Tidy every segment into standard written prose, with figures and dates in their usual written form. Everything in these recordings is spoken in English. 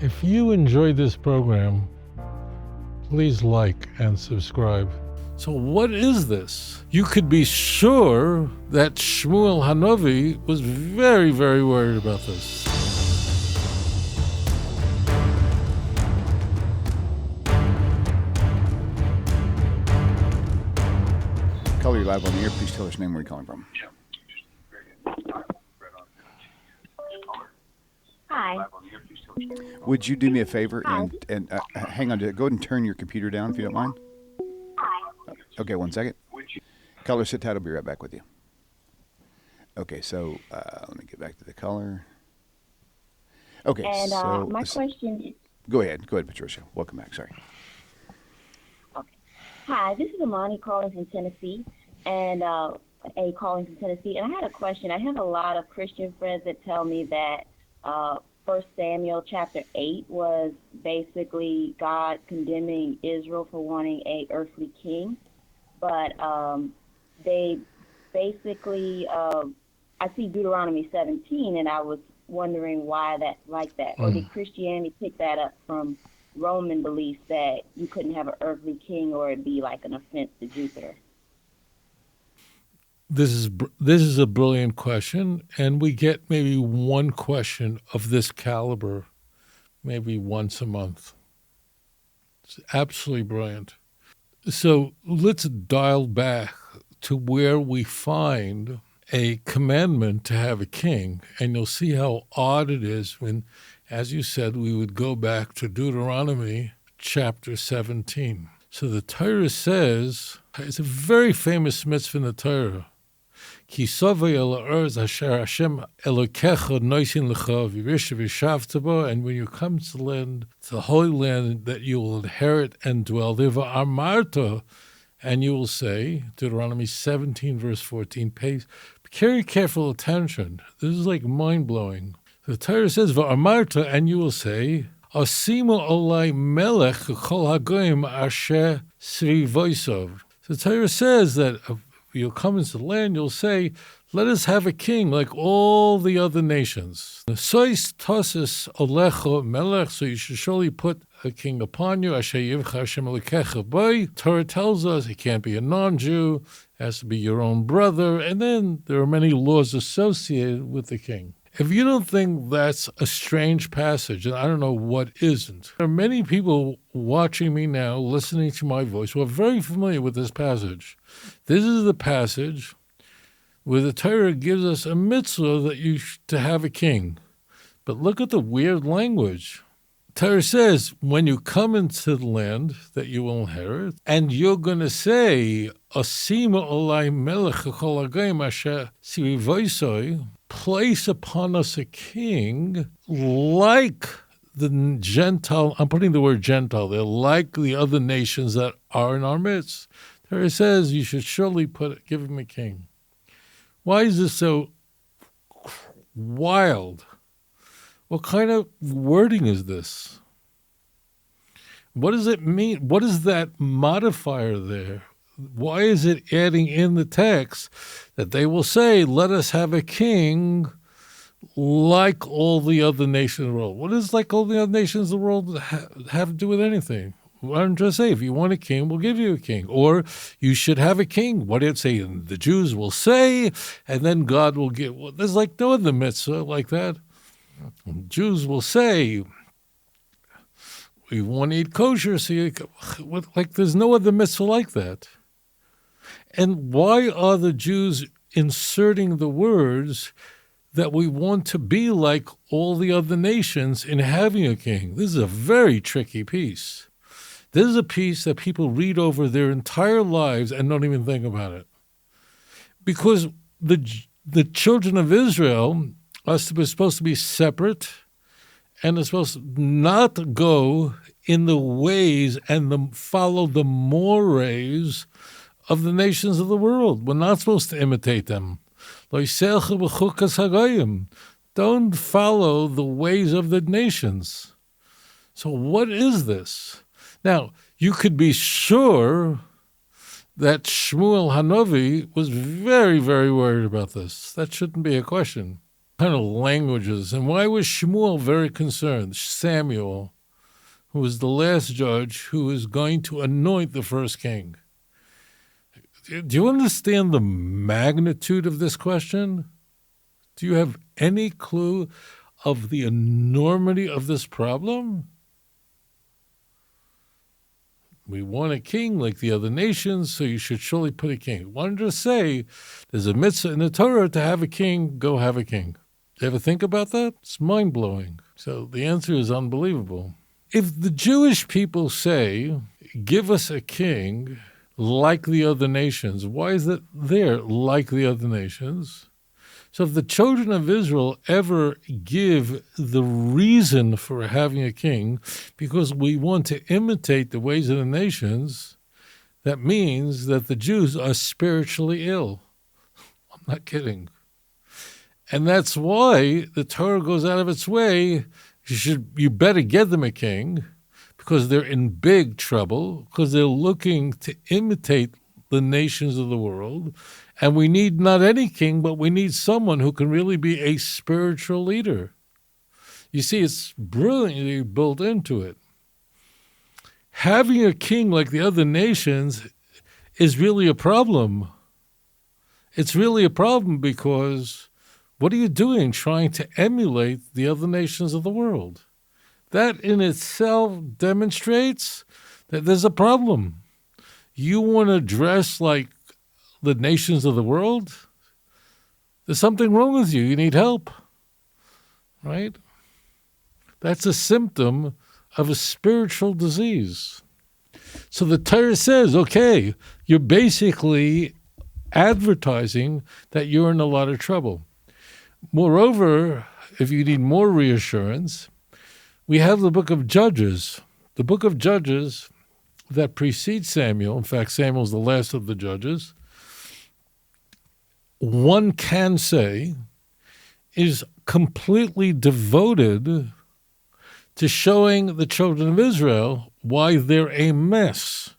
If you enjoyed this program, please like and subscribe. So what is this? You could be sure that Shmuel Hanavi was very, very worried about this. Caller, you're live on the air. Please tell us your name, where you're calling from. Hi. Would you do me a favor and hang on to it? Go ahead and turn your computer down if you don't mind. Hi. Okay, 1 second. Caller, sit tight. I'll be right back with you. Okay, so let me get back to the caller. Okay, And so my question. Go ahead, Patricia. Welcome back. Sorry. Okay. Hi, this is Amani calling from Tennessee, and and I had a question. I have a lot of Christian friends that tell me that 1 Samuel chapter 8 was basically God condemning Israel for wanting a earthly king, but they basically I see Deuteronomy 17, and I was wondering why that's like that. Or did Christianity pick that up from Roman beliefs that you couldn't have an earthly king or it'd be like an offense to Jupiter? This is a brilliant question, and we get maybe one question of this caliber maybe once a month. It's absolutely brilliant. So let's dial back to where we find a commandment to have a king, and you'll see how odd it is when, as you said, we would go back to Deuteronomy chapter 17. So the Torah says, it's a very famous mitzvah in the Torah, Ki sovei el ha'arz asher Hashem Elokecha noisin lecha v'yirish v'yishavta bo, and when you come to the land, to the holy land that you will inherit and dwell there, v'amarta, and you will say, Deuteronomy 17 verse 14, pay very careful attention. This is like mind-blowing. The Torah says, v'amarta, and you will say, Asimu olai melech kol hagoyim asher srivoisov. The Torah says that you'll come into the land, you'll say, let us have a king like all the other nations. Sois tosis olecho melech, so you should surely put a king upon you. Asher yivcha Hashem Elokecha bo. Torah tells us it can't be a non-Jew, it has to be your own brother, and then there are many laws associated with the king. If you don't think that's a strange passage, and I don't know what isn't, there are many people watching me now, listening to my voice, who are very familiar with this passage. This is the passage where the Torah gives us a mitzvah that to have a king. But look at the weird language. Torah says, when you come into the land that you will inherit, and you're going to say, Asima olai melech kol hagoyim asher srivoisoi, place upon us a king like the Gentile, I'm putting the word Gentile there, like the other nations that are in our midst. Torah says you should surely give him a king. Why is this so wild? What kind of wording is this? What does it mean? What is that modifier there? Why is it adding in the text that they will say, let us have a king like all the other nations of the world? What does like all the other nations of the world have to do with anything? Why don't you just say, if you want a king, we'll give you a king. Or you should have a king. What did it say? And the Jews will say, and then God will give. Well, there's like no other mitzvah like that. Jews will say, we want to eat kosher, so there's no other mitzvah like that. And why are the Jews inserting the words that we want to be like all the other nations in having a king? This is a very tricky piece. This is a piece that people read over their entire lives and don't even think about it. Because the children of Israel are supposed to be separate, and they're supposed to not go in the ways and follow the mores of the nations of the world. We're not supposed to imitate them. Don't follow the ways of the nations. So what is this? Now, you could be sure that Shmuel Hanavi was very, very worried about this. That shouldn't be a question. kind of languages. And why was Shmuel very concerned? Samuel, who was the last judge who is going to anoint the first king. Do you understand the magnitude of this question? Do you have any clue of the enormity of this problem? We want a king like the other nations, so you should surely put a king. Why don't you just say there's a mitzvah in the Torah to have a king, go have a king? You ever think about that? It's mind-blowing. So the answer is unbelievable. If the Jewish people say, give us a king like the other nations, why is it there like the other nations? So if the children of Israel ever give the reason for having a king because we want to imitate the ways of the nations, that means that the Jews are spiritually ill. I'm not kidding. And that's why the Torah goes out of its way. You better get them a king because they're in big trouble, because they're looking to imitate the nations of the world. And we need not any king, but we need someone who can really be a spiritual leader. You see, it's brilliantly built into it. Having a king like the other nations is really a problem. It's really a problem because what are you doing trying to emulate the other nations of the world? That in itself demonstrates that there's a problem. You want to dress like the nations of the world? There's something wrong with you. You need help, right? That's a symptom of a spiritual disease. So the Torah says, okay, you're basically advertising that you're in a lot of trouble. Moreover, if you need more reassurance, we have the book of Judges. The book of Judges that precedes Samuel, in fact, Samuel's the last of the judges, one can say is completely devoted to showing the children of Israel why they're a mess.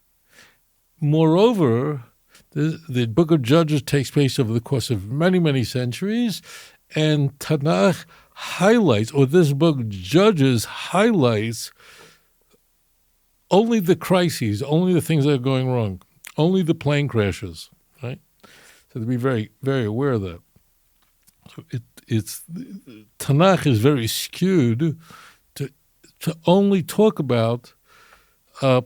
Moreover, the book of Judges takes place over the course of many, many centuries, and Tanakh highlights, or this book, Judges, highlights only the crises, only the things that are going wrong, only the plane crashes, right? So to be very, very aware of that. So Tanakh is very skewed to only talk about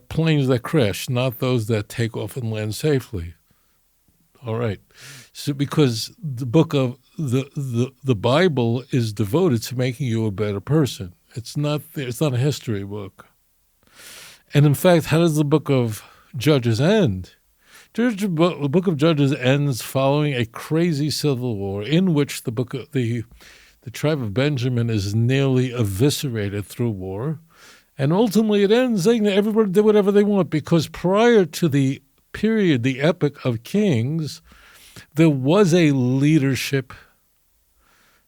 planes that crash, not those that take off and land safely. All right. So because the book of the Bible is devoted to making you a better person. It's not a history book. And in fact, how does the book of Judges end? The book of Judges ends following a crazy civil war in which the tribe of Benjamin is nearly eviscerated through war. And ultimately it ends saying that everybody did whatever they want, because prior to the period, the epoch of kings, there was a leadership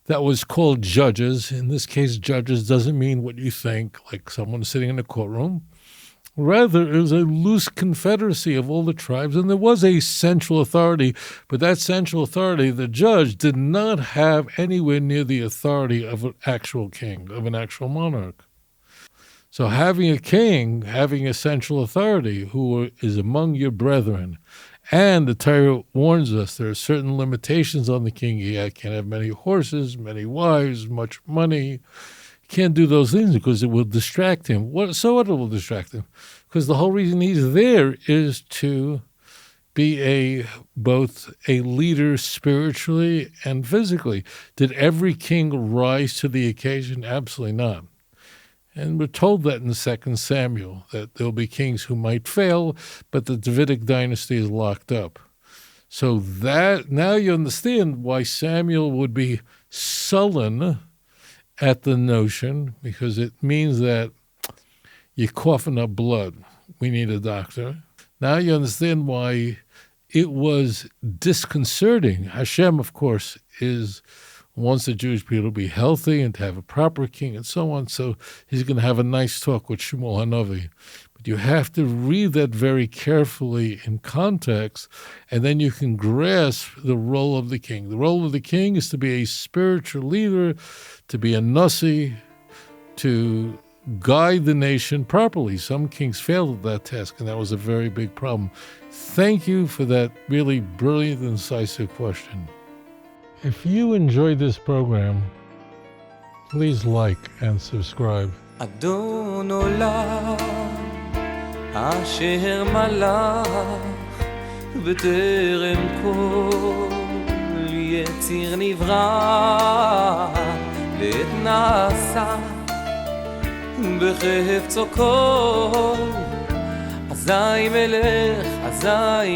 that was called judges. In this case, judges doesn't mean what you think, like someone sitting in a courtroom. Rather, it was a loose confederacy of all the tribes, and there was a central authority, but that central authority, the judge, did not have anywhere near the authority of an actual king, of an actual monarch. So having a king, having a central authority who is among your brethren, and the Torah warns us there are certain limitations on the king. He can't have many horses, many wives, much money. Can't do those things because it will distract him. So what it will distract him? Because the whole reason he's there is to be both a leader spiritually and physically. Did every king rise to the occasion? Absolutely not. And we're told that in 2 Samuel, that there'll be kings who might fail, but the Davidic dynasty is locked up. So that now you understand why Samuel would be sullen at the notion, because it means that you're coughing up blood. We need a doctor. Now you understand why it was disconcerting. Hashem, of course, is wants the Jewish people to be healthy and to have a proper king and so on. So he's going to have a nice talk with Shmuel Hanavi. But you have to read that very carefully in context, and then you can grasp the role of the king. The role of the king is to be a spiritual leader, to be a nasi, to guide the nation properly. Some kings failed at that task, and that was a very big problem. Thank you for that really brilliant and incisive question. If you enjoyed this program, please like and subscribe. אדון עולם אשר מלך בטרם כל יציר נברא לעת נעשה בחפצו כל אזי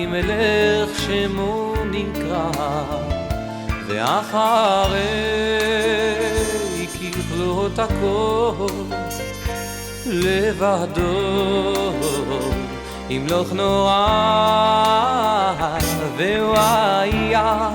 מלך שמו נקרא ואחרי ככלות הכל לבדו ימלוך נורא והוא היה